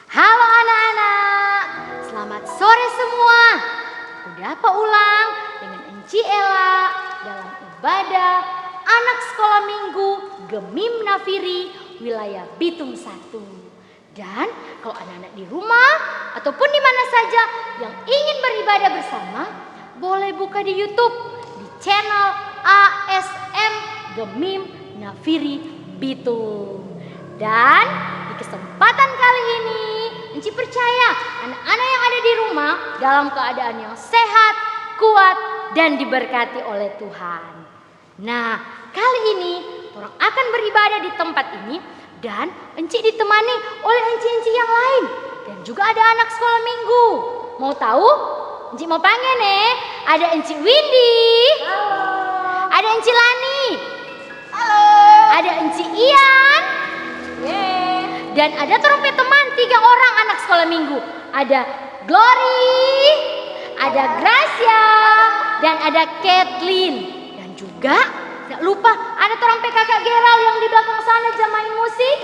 Halo anak-anak, selamat sore semua. Aku dapat ulang dengan Enci Ella dalam ibadah anak sekolah minggu Gemim Nafiri wilayah Bitung 1. Dan kalau anak-anak di rumah ataupun di mana saja yang ingin beribadah bersama, boleh buka di YouTube di channel ASM Gemim Nafiri Bitung. Dan di kesempatan kali ini, Enci percaya anak-anak yang ada di rumah dalam keadaan yang sehat, kuat, dan diberkati oleh Tuhan. Nah, kali ini orang akan beribadah di tempat ini dan Enci ditemani oleh Enci-Enci yang lain. Dan juga ada anak sekolah minggu. Mau tahu? Enci mau panggil nih. Ada Enci Windy. Halo. Ada Enci Lani. Halo. Ada Enci Ian. Yeay. Dan ada trompet teman 3 orang anak sekolah minggu. Ada Glory, ada Gracia, dan ada Kathleen. Dan juga gak lupa ada trompet kakak Gerald yang di belakang sana jam main musik.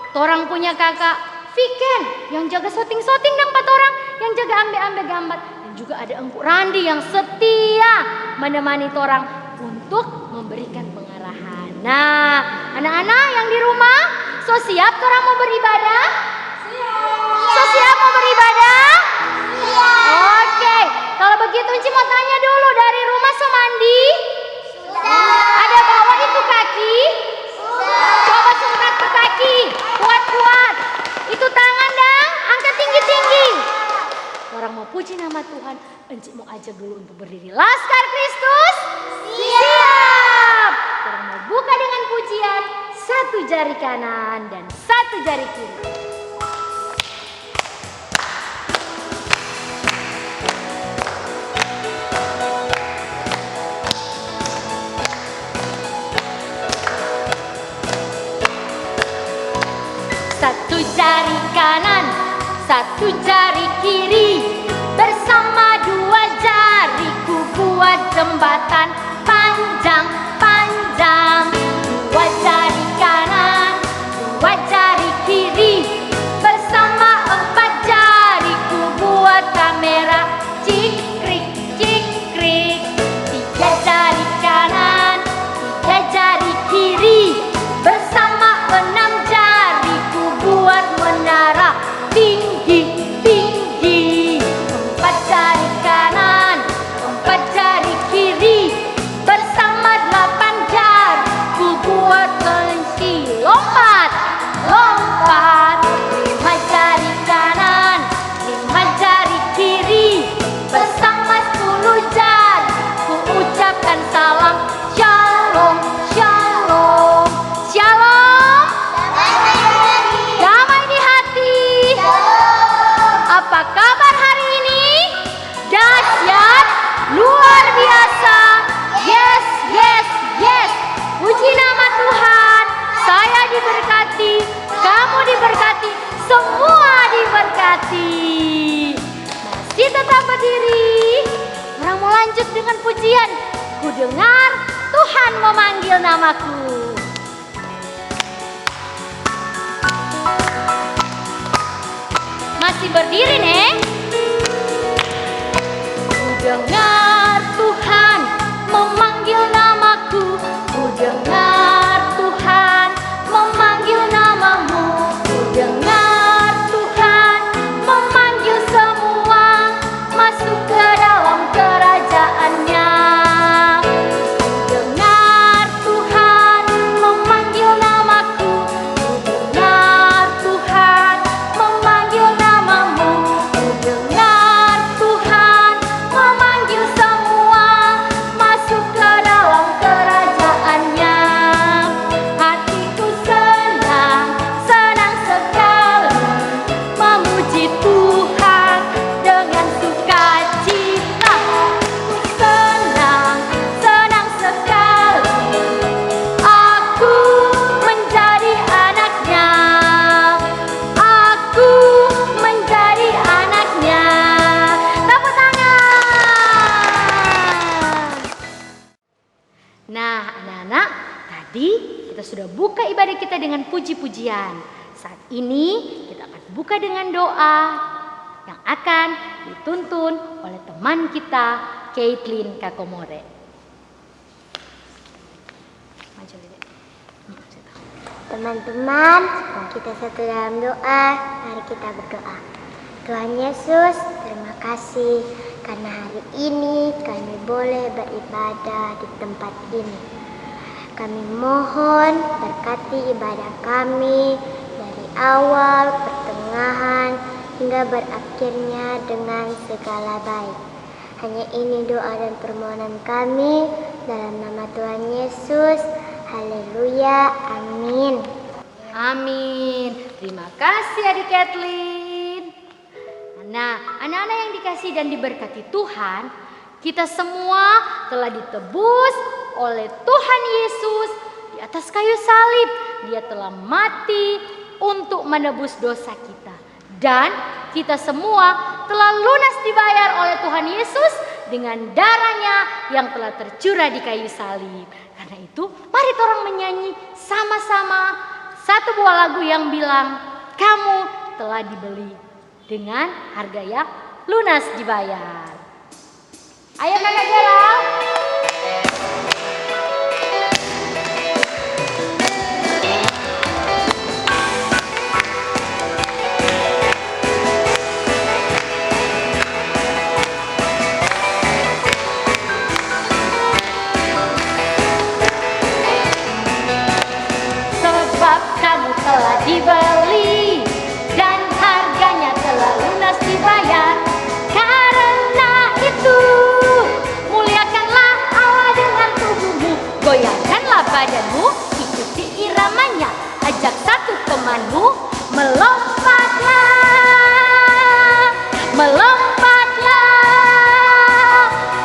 Torang punya kakak Viken yang jaga syuting-syuting dan 4 orang yang jaga ambil-ambil gambar. Dan juga ada Engku Randi yang setia menemani torang untuk memberikan pengarahan. Nah, anak-anak yang di rumah, so siap torang mau beribadah? So siap mau beribadah? Oke, kalau begitu Enci mau tanya dulu, dari rumah so mandi? Ada bawa itu kaki? Coba sungkat ke kaki, kuat-kuat. Itu tangan dang, angkat tinggi-tinggi. Orang mau puji nama Tuhan, Enci mau ajak dulu untuk berdiri. Laskar Kristus? Siap. Orang mau buka dengan pujian, 1 jari kanan dan 1 jari kiri. Satu jari kanan, 1 jari kiri. Bersama 2 jariku buat jembatan panjang-panjang. 2 jari kanan, 2 jari kiri. Bersama 4 jariku buat kamera cikrik-cikrik. 3 jari kanan, 3 jari kiri. Bersama 6 jariku buat menara tinggi-tinggi. 4 jari kanan, 4 jari kiri. Bersama 8 jariku buat kelinci lompat, lompat. 5 jari kanan, 5 jari kiri. Bersama 10 jari ku ucapkan salam shalom, shalom, shalom. Damai di hati. Apa kabar hari ini? Dahsyat, luar biasa. Yes, yes, yes. Puji nama Tuhan. Saya diberkati, kamu diberkati, semua diberkati. Masih tetap berdiri. Orang mau lanjut dengan pujian. Ku dengar Tuhan memanggil namaku. Masih berdiri, Neng? Ku dengar Tuhan memanggil namaku. Ku dengar Tuhan memanggil namamu. Ku dengar Tuhan memanggil semua masuk ke dalam kerajaannya. Ku dengar Tuhan memanggil namaku. Ku dengar Tuhan memanggil namamu. Ku dengar Tuhan memanggil semua masuk ke dalam kerajaannya. Hatiku senang, senang sekali memuji Tuhan dengan sukacita. Ku senang, senang sekali aku menjadi anaknya. Aku menjadi anaknya. Tepuk tangan. Nah, anak-anak, tadi kita sudah buka ibadah kita dengan puji-pujian. Saat ini kita akan buka dengan doa yang akan dituntun oleh teman kita, Caitlin Kakomore. Teman-teman, kita satu dalam doa. Mari kita berdoa. Tuhan Yesus, terima kasih karena hari ini kami boleh beribadah di tempat ini. Kami mohon berkati ibadah kami dari awal, pertengahan, hingga berakhirnya dengan segala baik. Hanya ini doa dan permohonan kami dalam nama Tuhan Yesus. Haleluya, amin. Amin. Terima kasih adik Kathleen. Nah, anak-anak yang dikasih dan diberkati Tuhan, kita semua telah ditebus oleh Tuhan Yesus di atas kayu salib. Dia telah mati untuk menebus dosa kita. Dan kita semua telah lunas dibayar oleh Tuhan Yesus dengan darahnya yang telah tercurah di kayu salib. Karena itu, mari orang menyanyi sama-sama satu buah lagu yang bilang, kamu telah dibeli dengan harga yang lunas dibayar. Ayo kakak Gerald. Telah dibeli dan harganya telah lunas dibayar. Karena itu muliakanlah Allah dengan tubuhmu, goyangkanlah badanmu, ikuti iramanya, ajak satu temanmu, melompatlah, melompatlah,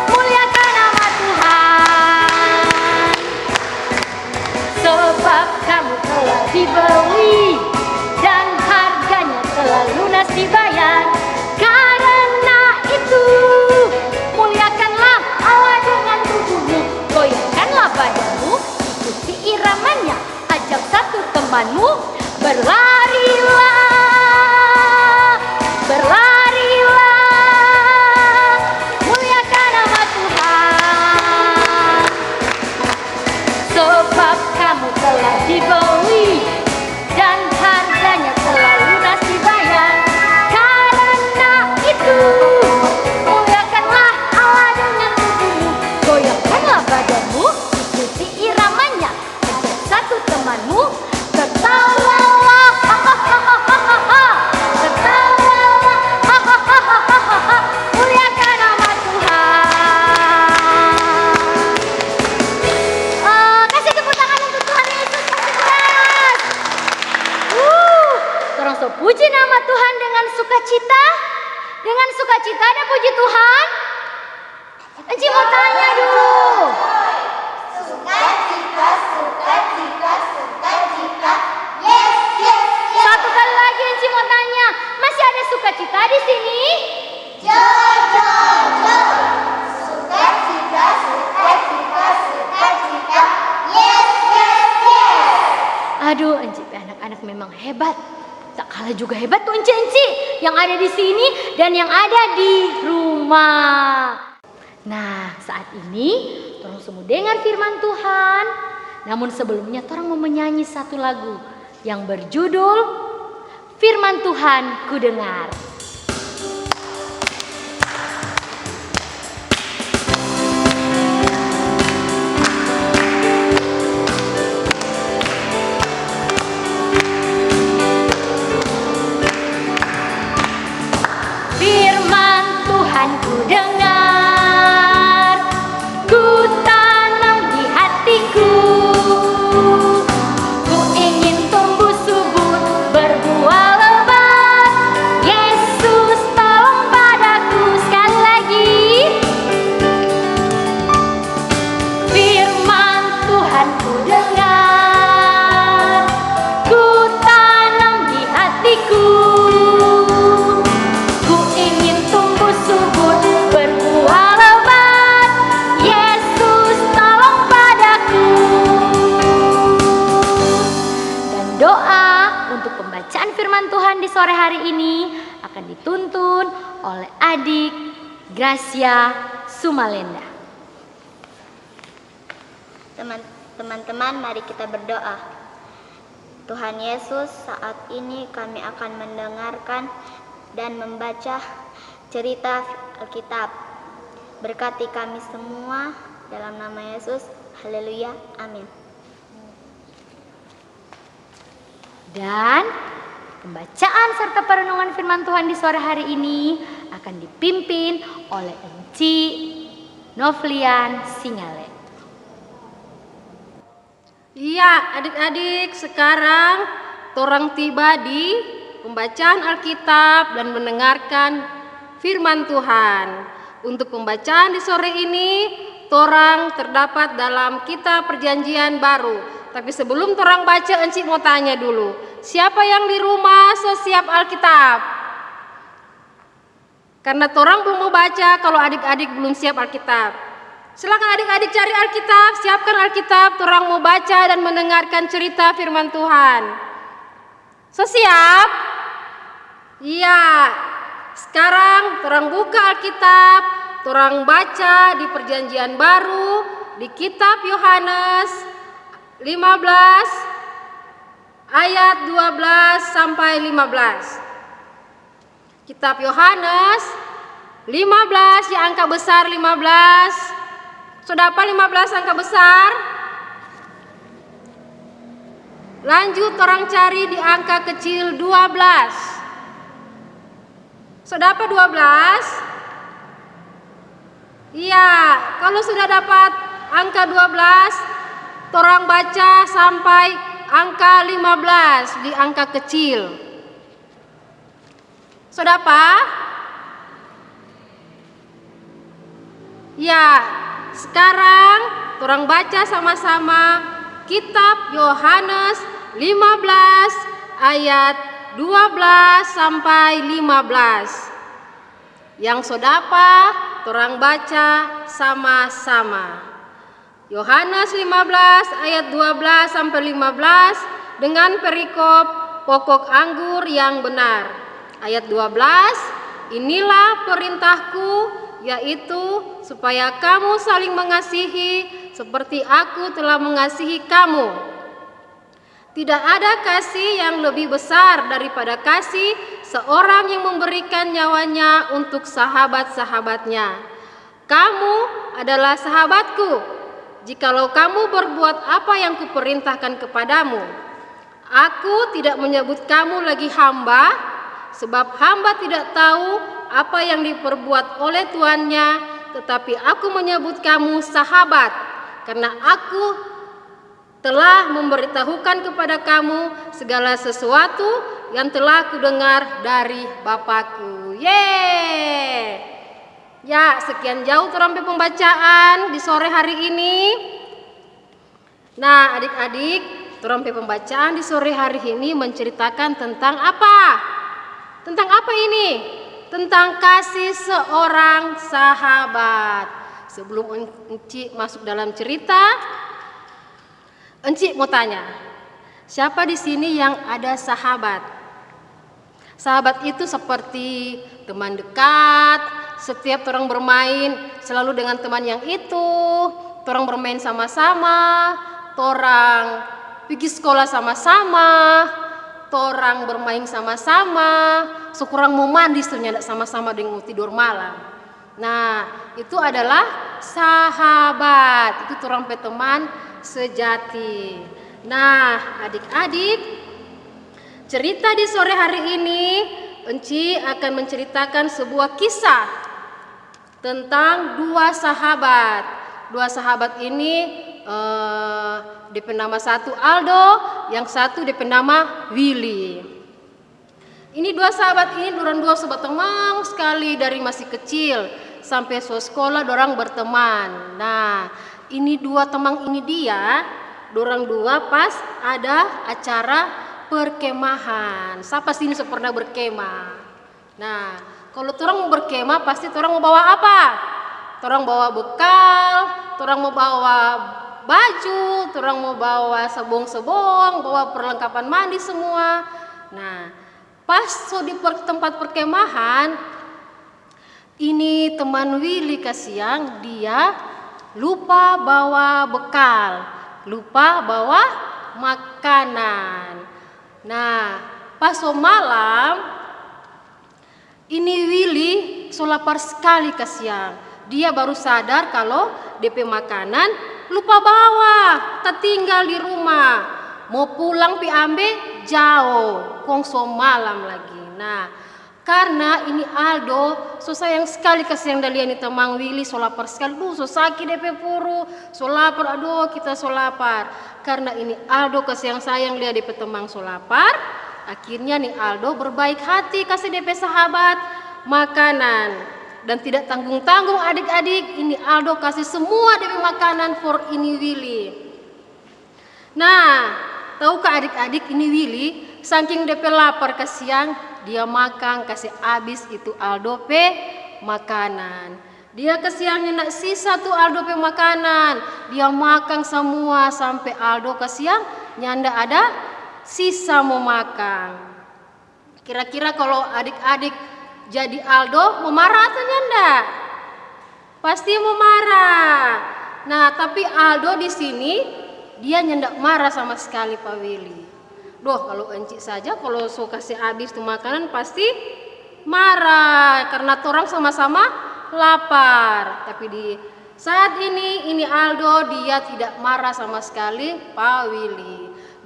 muliakan nama Tuhan. Sebab kamu telah dibeli dan harganya telah lunas dibayar. Karena itu muliakanlah Allah dengan tubuhmu, goyangkanlah badanmu, ikuti iramanya, ajak satu temanmu, berlarilah, berlarilah, muliakan nama Tuhan. Sebab kamu telah dibeli dan harganya telah lunas dibayar. Karena itu muliakanlah Allah dengan tubuhmu, goyangkanlah badanmu, ikuti iramanya, ajak satu temanmu, tertawalah, tertawalah, muliakan nama Tuhan. Kasih tepuk tangan untuk Tuhan Yesus, kasih keras. Orang so puji nama Tuhan dengan sukacita. Dengan sukacita ada puji Tuhan. Enci mau tanya dulu. Sukacita, sukacita, sukacita. Yes, yes, yes. Satu kali lagi Enci mau tanya. Masih ada sukacita di sini? Jo, jo, jo. Sukacita, sukacita, sukacita. Yes, yes, yes. Aduh, Enci anak-anak memang hebat. Tak kalah juga hebat tuh Enci yang ada di sini dan yang ada di rumah. Nah, saat ini tolong semua dengar firman Tuhan. Namun sebelumnya tolong mau menyanyi satu lagu yang berjudul Firman Tuhan Ku Dengar. Firman Tuhan ku dengar, ku tanam di hatiku, ku ingin tumbuh subur berbuah lebat. Yesus tolong padaku sekali lagi. Firman Tuhan ku dengar, ku tanam di hatiku, ku ingin tumbuh subur di sore hari ini akan dituntun oleh adik Gracia Sumalenda. Teman-teman, mari kita berdoa. Tuhan Yesus, saat ini kami akan mendengarkan dan membaca cerita Alkitab. Berkati kami semua dalam nama Yesus. Haleluya. Amin. Dan pembacaan serta perenungan firman Tuhan di sore hari ini akan dipimpin oleh Enci Novlian Singale. Iya, adik-adik, sekarang torang tiba di pembacaan Alkitab dan mendengarkan firman Tuhan. Untuk pembacaan di sore ini, torang terdapat dalam kitab Perjanjian Baru. Tapi sebelum torang baca, Enci mau tanya dulu, siapa yang di rumah siap Alkitab? Karena torang belum mau baca kalau adik-adik belum siap Alkitab. Silakan adik-adik cari Alkitab, siapkan Alkitab, torang mau baca dan mendengarkan cerita firman Tuhan. Siap? Iya. Sekarang torang buka Alkitab, torang baca di Perjanjian Baru di kitab Yohanes 15 ayat 12 sampai 15. Kitab Yohanes 15, ya angka besar 15. Sudah apa 15 angka besar? Lanjut orang cari di angka kecil 12. Sudah apa 12? Iya, kalau sudah dapat angka 12, orang baca sampai angka 15 di angka kecil. Sudah apa? Ya, sekarang orang baca sama-sama kitab Yohanes 15 ayat 12 sampai 15. Yang sodapa orang baca sama-sama. Yohanes 15 ayat 12 sampai 15 dengan perikop pokok anggur yang benar. Ayat 12, inilah perintahku, yaitu supaya kamu saling mengasihi seperti aku telah mengasihi kamu. Tidak ada kasih yang lebih besar daripada kasih seorang yang memberikan nyawanya untuk sahabat-sahabatnya. Kamu adalah sahabatku jikalau kamu berbuat apa yang kuperintahkan kepadamu. Aku tidak menyebut kamu lagi hamba, sebab hamba tidak tahu apa yang diperbuat oleh tuannya, tetapi aku menyebut kamu sahabat, karena aku telah memberitahukan kepada kamu segala sesuatu yang telah kudengar dari Bapakku. Yeay! Ya, sekian jauh terambil pembacaan di sore hari ini. Nah, adik-adik, terambil pembacaan di sore hari ini menceritakan tentang apa? Tentang apa ini? Tentang kasih seorang sahabat. Sebelum Enci masuk dalam cerita, Enci mau tanya, siapa di sini yang ada sahabat? Sahabat itu seperti teman dekat, setiap orang bermain selalu dengan teman yang itu, orang bermain sama-sama, orang pergi sekolah sama-sama, orang bermain sama-sama, sekurang mau mandi ternyata sama-sama dengan tidur malam. Nah, itu adalah sahabat, itu orang teman sejati. Nah, adik-adik, cerita di sore hari ini Enci akan menceritakan sebuah kisah tentang dua sahabat. Dua sahabat ini DP nama satu Aldo, yang satu DP nama Willy. Ini dua sahabat ini dorang dua sobat teman sekali dari masih kecil sampai sekolah dorang berteman. Nah, ini dua teman ini dia, dorang dua pas ada acara perkemahan. Siapa sini pernah berkemah? Nah, kalau orang mau berkemah pasti orang mau bawa apa? Orang bawa bekal, orang mau bawa baju, orang mau bawa sebong-sebong, bawa perlengkapan mandi semua. Nah, Pas di tempat perkemahan, ini teman Willy kasihan dia lupa bawa bekal, lupa bawa makanan. Nah, pas malam ini Willy so lapar sekali kasihan. Dia baru sadar kalau DP makanan lupa bawa, tertinggal di rumah. Mau pulang pi ambe jauh, kongso malam lagi. Nah, karena ini Aldo so sayang sekali kasihan dalian ini teman Willy so lapar sekali. So sakit DP puru, so lapar, aduh kita so lapar. Karena ini Aldo kasihan sayang lihat DP teman so lapar. Akhirnya nih Aldo berbaik hati kasih DP sahabat makanan. Dan tidak tanggung-tanggung adik-adik, ini Aldo kasih semua DP makanan for ini Willy. Nah, tahukah adik-adik ini Willy saking DP lapar kasihan, dia makan kasih habis itu Aldo pe makanan. Dia kasihan nyendak sisa tuh Aldo pe makanan. Dia makan semua sampai Aldo kasihan nyanda ada sisa mau makan. Kira-kira kalau adik-adik jadi Aldo mau marah atau nyanda? Pasti mau marah. Nah, tapi Aldo di sini dia nyendak marah sama sekali Pak Willy. Doh, kalau Enci saja kalau so kasih habis tuh makanan pasti marah karena orang sama-sama lapar. Tapi di saat ini Aldo dia tidak marah sama sekali Pak Willy.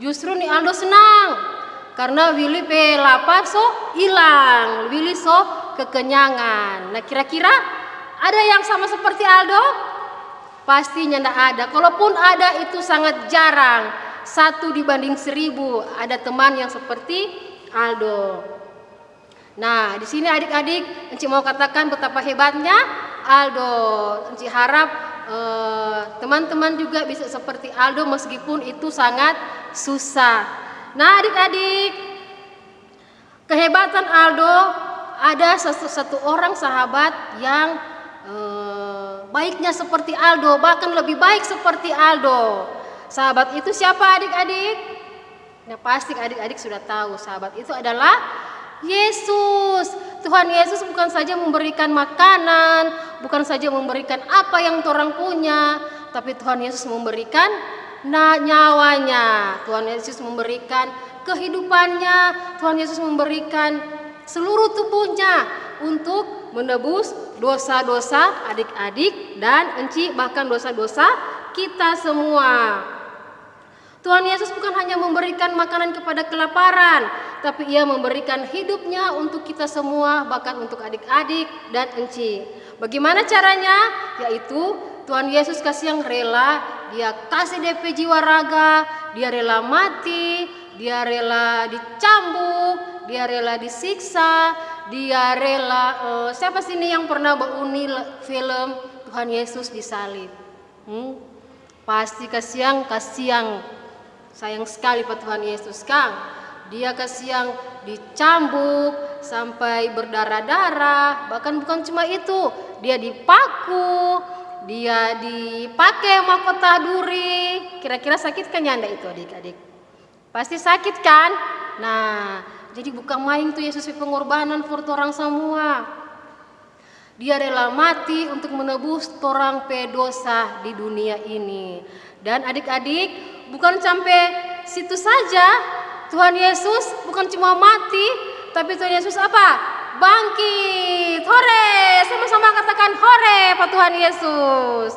Justru nih Aldo senang karena Willy pe lapar so hilang, Willy so kekenyangan. Nah, kira-kira ada yang sama seperti Aldo? Pastinya tidak ada. Kalaupun ada itu sangat jarang. 1 dibanding 1000 ada teman yang seperti Aldo. Nah, di sini adik-adik, Enci mau katakan betapa hebatnya Aldo. Enci harap teman-teman juga bisa seperti Aldo meskipun itu sangat susah. Nah, adik-adik, kehebatan Aldo ada satu orang sahabat yang baiknya seperti Aldo, bahkan lebih baik seperti Aldo. Sahabat itu siapa adik-adik? Nah, pasti adik-adik sudah tahu sahabat itu adalah Yesus. Tuhan Yesus bukan saja memberikan makanan, bukan saja memberikan apa yang orang punya, tapi Tuhan Yesus memberikan nyawanya. Tuhan Yesus memberikan kehidupannya. Tuhan Yesus memberikan seluruh tubuhnya untuk menebus dosa-dosa adik-adik dan Enci, bahkan dosa-dosa kita semua. Tuhan Yesus bukan hanya memberikan makanan kepada kelaparan, tapi Ia memberikan hidupnya untuk kita semua, bahkan untuk adik-adik dan Enci. Bagaimana caranya? Yaitu Tuhan Yesus kasih yang rela, Dia kasih DP jiwa raga, Dia rela mati, Dia rela dicambuk, Dia rela disiksa, Dia rela siapa sih ini yang pernah beruni film Tuhan Yesus disalib? Pasti kasihan, sayang sekali Pak Tuhan Yesus Kang. Dia kasihan dicambuk sampai berdarah-darah, bahkan bukan cuma itu, dia dipaku, dia dipakai mahkota duri. Kira-kira sakit kan nyanda itu adik-adik? Pasti sakit kan? Nah, jadi bukan main tuh Yesus pengorbanan for orang semua. Dia rela mati untuk menebus orang pedosa di dunia ini. Dan adik-adik, bukan sampai situ saja. Tuhan Yesus bukan cuma mati, tapi Tuhan Yesus apa? Bangkit. Hore, sama-sama katakan hore Pak Tuhan Yesus.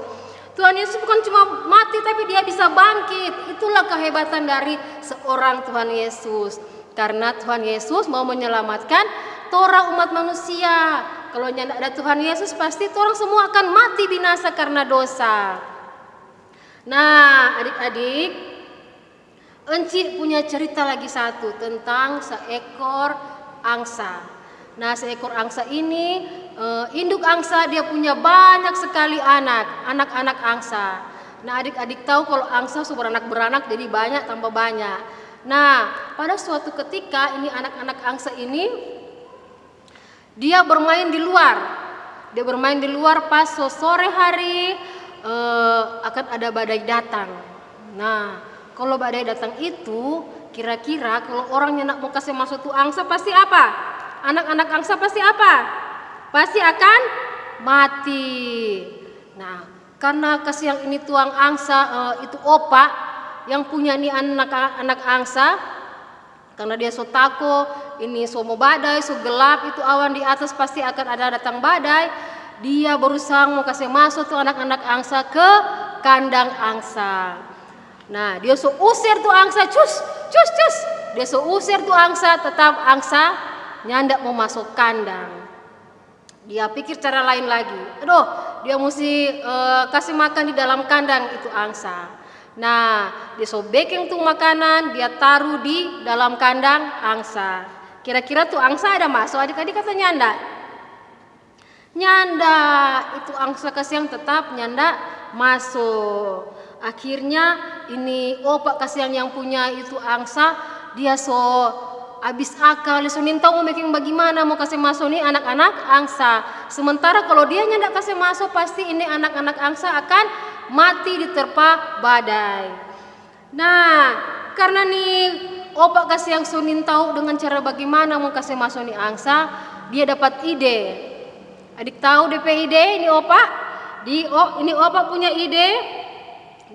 Tuhan Yesus bukan cuma mati, tapi Dia bisa bangkit. Itulah kehebatan dari seorang Tuhan Yesus. Karena Tuhan Yesus mau menyelamatkan orang umat manusia. Kalau tidak ada Tuhan Yesus, pasti orang semua akan mati binasa karena dosa. Nah, adik-adik, Enci punya cerita lagi satu tentang seekor angsa. Nah, seekor angsa ini, induk angsa dia punya banyak sekali anak-anak angsa. Nah, adik-adik tahu kalau angsa beranak jadi banyak tambah banyak. Nah, pada suatu ketika ini anak-anak angsa ini dia bermain di luar. Dia bermain di luar pas sore hari akan ada badai datang. Nah, kalau badai datang itu Kira-kira kalau orangnya nak mau kasih masuk tuh angsa pasti apa? Anak-anak angsa pasti apa? Pasti akan mati. Nah, karena kasihan ini tuang angsa itu opa yang punya nih anak-anak angsa, karena dia so tako, ini so mau badai, so gelap, itu awan di atas pasti akan ada datang badai. Dia berusaha mau kasih masuk tuh anak-anak angsa ke kandang angsa. Nah, dia so usir tuh angsa, cus. Dia so usir tuh angsa, tetap angsa nyandak mau masuk kandang. Dia pikir cara lain lagi. Aduh, dia mesti kasih makan di dalam kandang itu angsa. Nah, dia so baking tuh makanan, dia taruh di dalam kandang angsa. Kira-kira tuh angsa ada masuk, adik-adik kata nyanda? Nyanda, itu angsa kasihan tetap nyanda masuk. Akhirnya ini opak kasihan yang punya itu angsa, dia so habis akal, dia so nintau mau bikin bagaimana mau kasih masuk nih anak-anak angsa. Sementara kalau dia nyanda kasih masuk, pasti ini anak-anak angsa akan mati diterpa badai. Nah, karena nih opak kasih yang so nintau dengan cara bagaimana mau kasih masuk nih angsa, dia dapat ide. Adik tahu DP ide ini opak? Ini opak punya ide.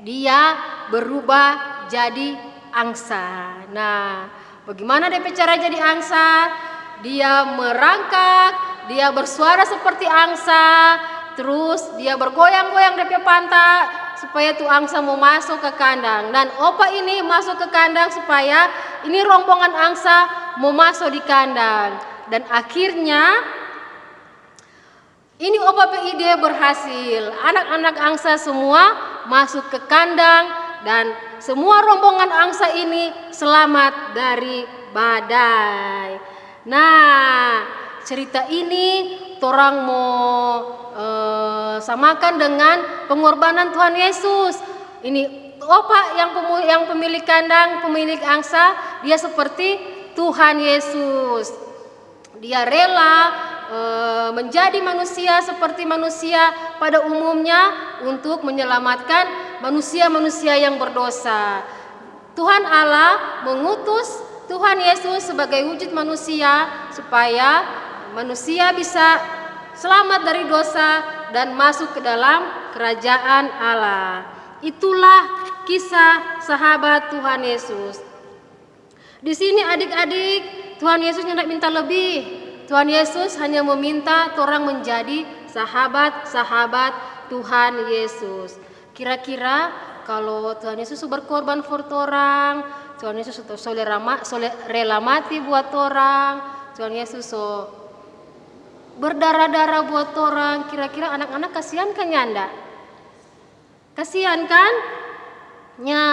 Dia berubah jadi angsa. Nah, bagaimana DP cara jadi angsa? Dia merangkak, dia bersuara seperti angsa, terus dia bergoyang-goyang DP pantat supaya tuh angsa mau masuk ke kandang. Dan opa ini masuk ke kandang supaya ini rombongan angsa mau masuk di kandang. Dan akhirnya ini opa PID berhasil. Anak-anak angsa semua masuk ke kandang dan semua rombongan angsa ini selamat dari badai. Nah, cerita ini torang mau samakan dengan pengorbanan Tuhan Yesus. Ini opa yang pemilik kandang, pemilik angsa, dia seperti Tuhan Yesus. Dia rela menjadi manusia seperti manusia pada umumnya untuk menyelamatkan manusia-manusia yang berdosa. Tuhan Allah mengutus Tuhan Yesus sebagai wujud manusia supaya manusia bisa selamat dari dosa dan masuk ke dalam kerajaan Allah. Itulah kisah sahabat Tuhan Yesus. Di sini adik-adik, Tuhan Yesus hendak minta lebih. Tuhan Yesus hanya meminta orang menjadi sahabat-sahabat Tuhan Yesus. Kira-kira kalau Tuhan Yesus berkorban buat orang, Tuhan Yesus rela mati buat orang, Tuhan Yesus berdarah-darah buat orang, kira-kira anak-anak kasihan kan nyanda? Kasihan kan? Ya,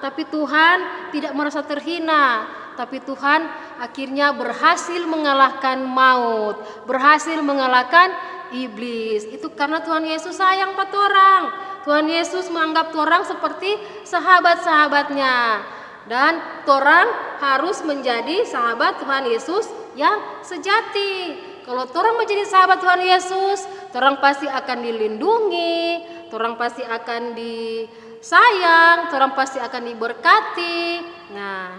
tapi Tuhan tidak merasa terhina. Tapi Tuhan akhirnya berhasil mengalahkan maut, berhasil mengalahkan iblis. Itu karena Tuhan Yesus sayang pada orang. Tuhan Yesus menganggap orang seperti sahabat-sahabatnya. Dan orang harus menjadi sahabat Tuhan Yesus yang sejati. Kalau orang menjadi sahabat Tuhan Yesus, orang pasti akan dilindungi, orang pasti akan disayang, orang pasti akan diberkati. Nah,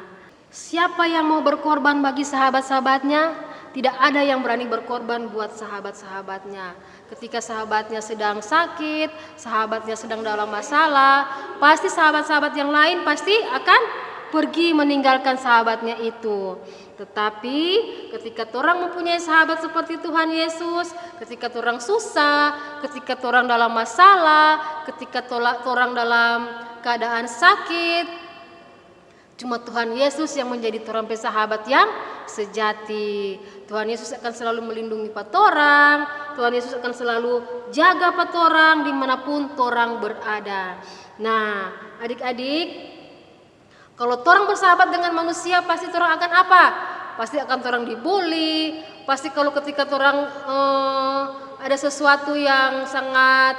siapa yang mau berkorban bagi sahabat-sahabatnya? Tidak ada yang berani berkorban buat sahabat-sahabatnya. Ketika sahabatnya sedang sakit, sahabatnya sedang dalam masalah, pasti sahabat-sahabat yang lain pasti akan pergi meninggalkan sahabatnya itu. Tetapi ketika orang mempunyai sahabat seperti Tuhan Yesus, ketika orang susah, ketika orang dalam masalah, ketika orang dalam keadaan sakit, cuma Tuhan Yesus yang menjadi orang sahabat yang sejati. Tuhan Yesus akan selalu melindungi orang. Tuhan Yesus akan selalu jaga orang dimanapun orang berada. Nah, adik-adik, kalau orang bersahabat dengan manusia, pasti orang akan apa? Pasti akan orang dibully. Pasti kalau ketika orang ada sesuatu yang sangat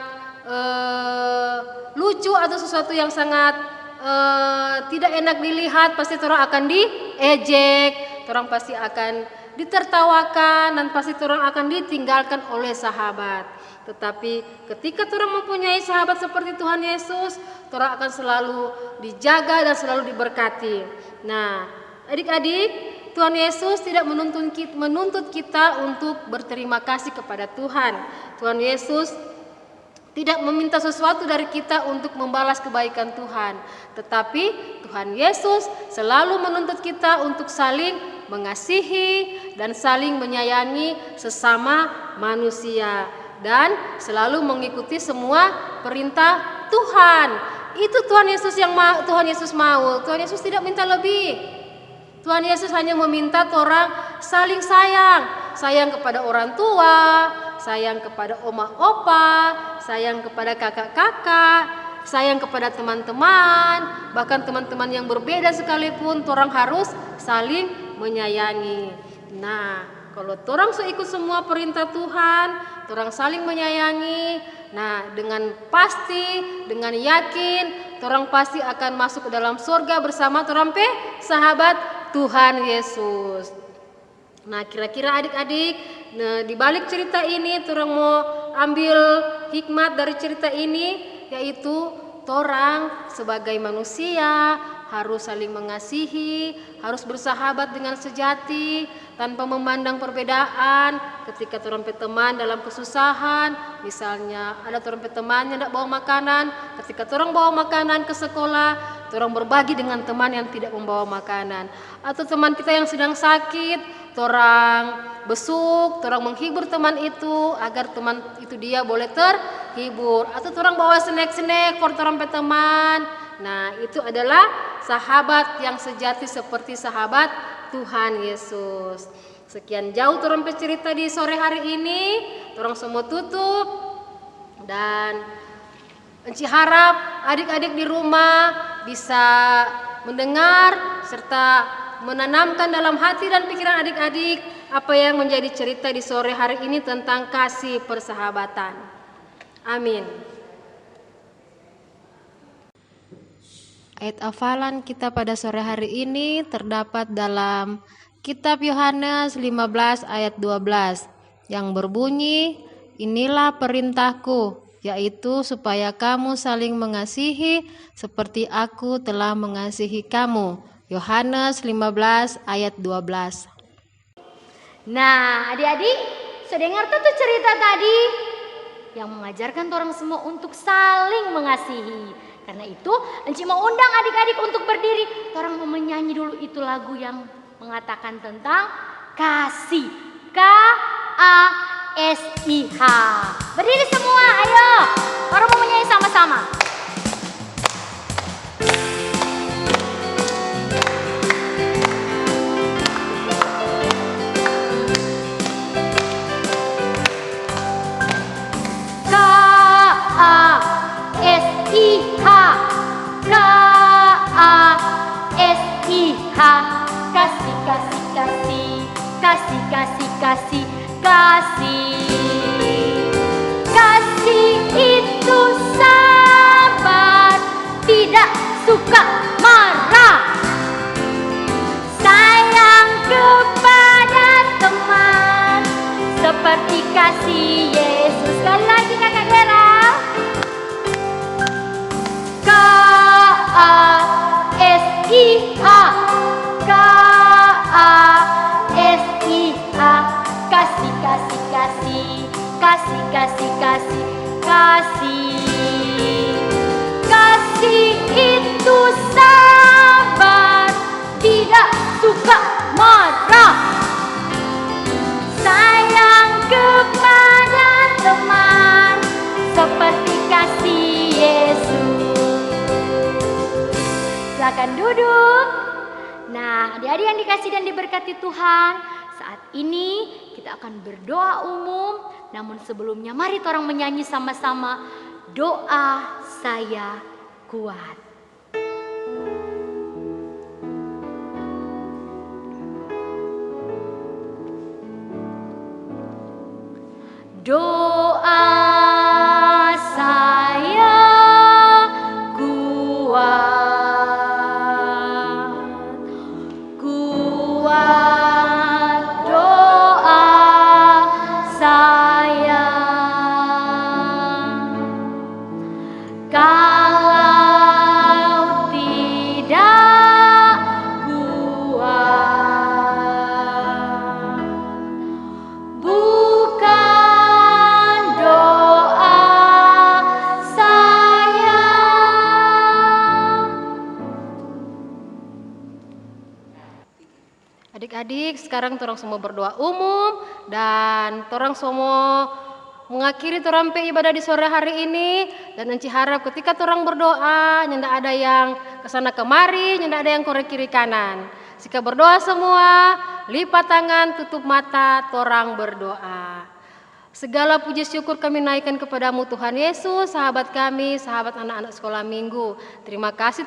lucu atau sesuatu yang sangat tidak enak dilihat, pasti orang akan diejek, orang pasti akan ditertawakan, dan pasti orang akan ditinggalkan oleh sahabat. Tetapi ketika orang mempunyai sahabat seperti Tuhan Yesus, orang akan selalu dijaga dan selalu diberkati. Nah, adik-adik, Tuhan Yesus tidak menuntut kita untuk berterima kasih kepada Tuhan. Tuhan Yesus tidak meminta sesuatu dari kita untuk membalas kebaikan Tuhan. Tetapi Tuhan Yesus selalu menuntut kita untuk saling mengasihi dan saling menyayangi sesama manusia. Dan selalu mengikuti semua perintah Tuhan. Itu Tuhan Yesus yang Tuhan Yesus mau. Tuhan Yesus tidak minta lebih. Tuhan Yesus hanya meminta orang saling sayang. Sayang kepada orang tua, sayang kepada oma opa, sayang kepada kakak-kakak, sayang kepada teman-teman, bahkan teman-teman yang berbeda sekalipun, orang harus saling menyayangi. Nah, kalau orang ikut semua perintah Tuhan, orang saling menyayangi, nah dengan pasti, dengan yakin, orang pasti akan masuk ke dalam surga bersama orang sahabat Tuhan Yesus. Nah, kira-kira adik-adik, nah, di balik cerita ini, orang mau ambil hikmat dari cerita ini, yaitu orang sebagai manusia harus saling mengasihi, harus bersahabat dengan sejati, tanpa memandang perbedaan. Ketika orang teman dalam kesusahan, misalnya ada orang teman yang tidak bawa makanan, ketika orang bawa makanan ke sekolah, orang berbagi dengan teman yang tidak membawa makanan. Atau teman kita yang sedang sakit, orang besuk, orang menghibur teman itu agar teman itu dia boleh terhibur. Atau orang bawa snack-snack for orang teman. Nah, itu adalah sahabat yang sejati seperti sahabat Tuhan Yesus. Sekian jauh orang cerita di sore hari ini. Orang semua tutup. Dan Enci harap adik-adik di rumah bisa mendengar serta menanamkan dalam hati dan pikiran adik-adik apa yang menjadi cerita di sore hari ini tentang kasih persahabatan. Amin. Ayat hafalan kita pada sore hari ini terdapat dalam Kitab Yohanes 15 ayat 12 yang berbunyi, "Inilah perintahku, yaitu supaya kamu saling mengasihi seperti aku telah mengasihi kamu." Yohanes 15 ayat 12. Nah, adik-adik, sudah dengar tuh cerita tadi yang mengajarkan orang semua untuk saling mengasihi. Karena itu, Enci mau undang adik-adik untuk berdiri. Orang mau menyanyi dulu itu lagu yang mengatakan tentang kasih. K-A-S-I-H. Berdiri semua, ayo. Orang mau menyanyi sama-sama. K-A-S-I-H. K-A-S-I-H. Kasih, kasih, kasih. Kasih, kasih, kasih. Kasih. Kasih itu sabar, tidak suka marah. Sayang kepada teman seperti kasih Yesus. Sekali lagi kakak Gera. K-A-S-I-H. K-A-S-I-H. Kasih, kasih, kasih. Kasih, kasih, kasih. Kasih. Kasih itu sabar, tidak suka marah. Sayang kepada teman seperti kasih Yesus. Silakan duduk. Nah, adik-adik yang dikasih dan diberkati Tuhan, saat ini kita akan berdoa umum. Namun sebelumnya mari orang menyanyi sama-sama doa saya kuat. Doa saya kuat, kuat doa. Enci, sekarang torang semua berdoa umum dan torang semua mengakhiri torang pe ibadah di sore hari ini. Dan Enci harap ketika torang berdoa, nyanda ada yang kesana kemari, nyanda ada yang korek kiri kanan. Jika berdoa semua, lipat tangan, tutup mata, torang berdoa. Segala puji syukur kami naikkan kepadamu Tuhan Yesus, sahabat kami, sahabat anak-anak sekolah minggu. Terima kasih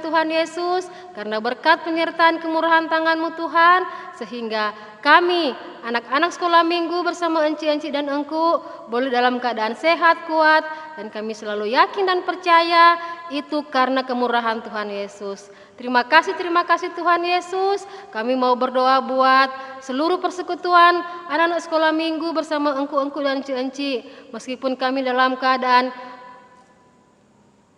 Tuhan Yesus, karena berkat penyertaan kemurahan tangan-Mu Tuhan, sehingga kami, anak-anak sekolah minggu bersama enci-enci dan engku, boleh dalam keadaan sehat, kuat, dan kami selalu yakin dan percaya itu karena kemurahan Tuhan Yesus. Terima kasih Tuhan Yesus. Kami mau berdoa buat seluruh persekutuan anak-anak sekolah minggu bersama engku-engku dan enci-enci. Meskipun kami dalam keadaan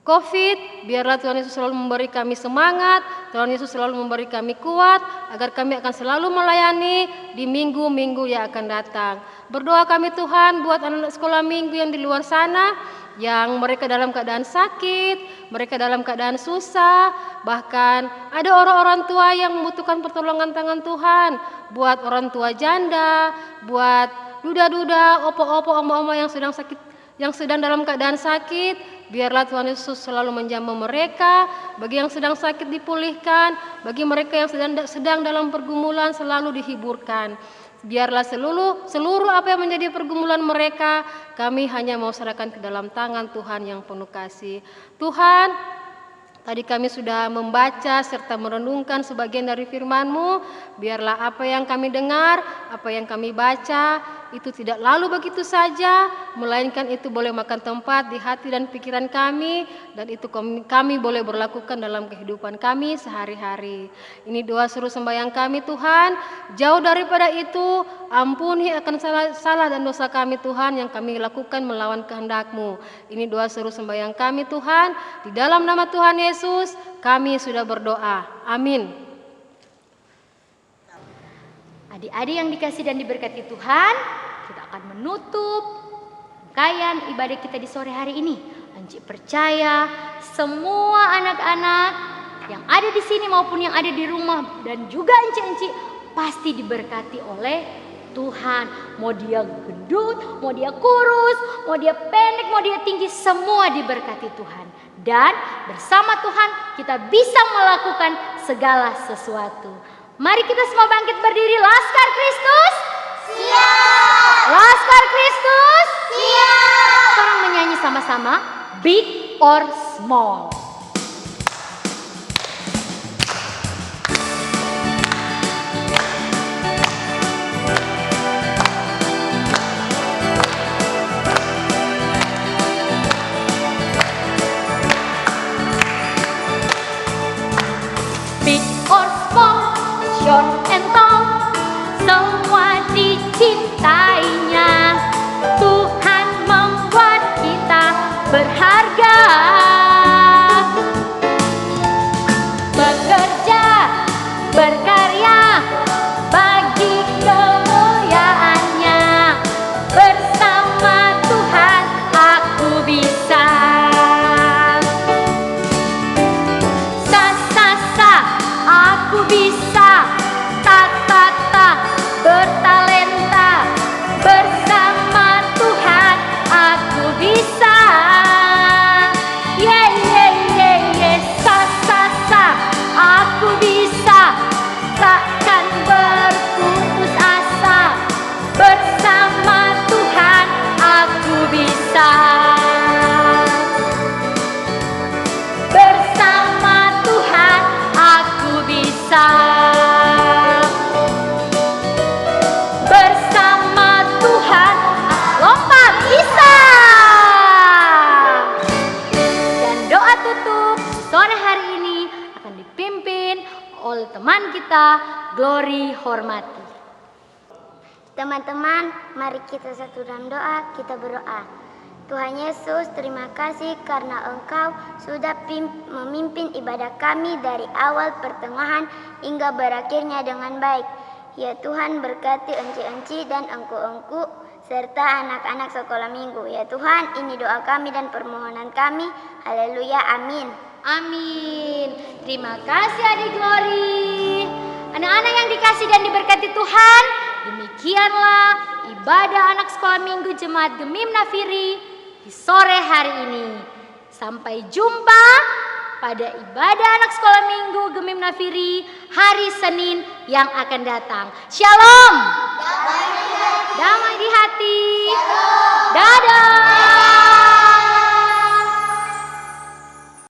COVID, biarlah Tuhan Yesus selalu memberi kami semangat, Tuhan Yesus selalu memberi kami kuat, agar kami akan selalu melayani di minggu-minggu yang akan datang. Berdoa kami Tuhan buat anak-anak sekolah minggu yang di luar sana, yang mereka dalam keadaan sakit, mereka dalam keadaan susah, bahkan ada orang-orang tua yang membutuhkan pertolongan tangan Tuhan, buat orang tua janda, buat duda-duda, opo-opo, oma-oma yang sedang sakit, yang sedang dalam keadaan sakit, biarlah Tuhan Yesus selalu menjamah mereka. Bagi yang sedang sakit dipulihkan, bagi mereka yang sedang dalam pergumulan selalu dihiburkan. Biarlah seluruh apa yang menjadi pergumulan mereka, kami hanya mau serahkan ke dalam tangan Tuhan yang penuh kasih. Tuhan, tadi kami sudah membaca serta merenungkan sebagian dari firman-Mu. Biarlah apa yang kami dengar, apa yang kami baca, itu tidak lalu begitu saja, melainkan itu boleh makan tempat di hati dan pikiran kami, dan itu kami boleh berlakukan dalam kehidupan kami sehari-hari. Ini doa seru sembahyang kami Tuhan. Jauh daripada itu, ampuni akan salah dan dosa kami Tuhan yang kami lakukan melawan kehendak-Mu. Ini doa seru sembahyang kami Tuhan. Di dalam nama Tuhan Yesus kami sudah berdoa. Amin. Adik-adik yang dikasih dan diberkati Tuhan, kita akan menutup rangkaian ibadah kita di sore hari ini. Enci percaya semua anak-anak yang ada di sini maupun yang ada di rumah dan juga enci-enci pasti diberkati oleh Tuhan. Mau dia gendut, mau dia kurus, mau dia pendek, mau dia tinggi, semua diberkati Tuhan. Dan bersama Tuhan kita bisa melakukan segala sesuatu. Mari kita semua bangkit berdiri. Laskar Kristus siap. Laskar Kristus siap. Sekarang menyanyi sama-sama Big or Small. Big or small, short and tall, semua dicintainya. Tuhan membuat kita berharga. Bekerja, berkarya bagi kemuliaannya. Bersama Tuhan aku bisa. Aku bisa, tak bertalenta, bersama Tuhan aku bisa. Aku bisa, takkan berputus asa, bersama Tuhan aku bisa. Bersama Tuhan aku bisa. Bersama Tuhan lompat bisa. Dan doa tutup sore hari ini akan dipimpin oleh teman kita Glory Hormati. Teman-teman, mari kita satu dalam doa, kita berdoa. Tuhan Yesus, terima kasih karena Engkau sudah memimpin ibadah kami dari awal pertengahan hingga berakhirnya dengan baik. Ya Tuhan, berkati enci-enci dan engku-engku serta anak-anak sekolah minggu. Ya Tuhan, ini doa kami dan permohonan kami. Haleluya, amin. Amin. Terima kasih Adik Glory. Anak-anak yang dikasih dan diberkati Tuhan, demikianlah ibadah anak sekolah minggu Jemaat Gemim Nafiri di sore hari ini. Sampai jumpa pada ibadah anak sekolah minggu Gemim Nafiri hari Senin yang akan datang. Shalom. Damai di hati. Dadah.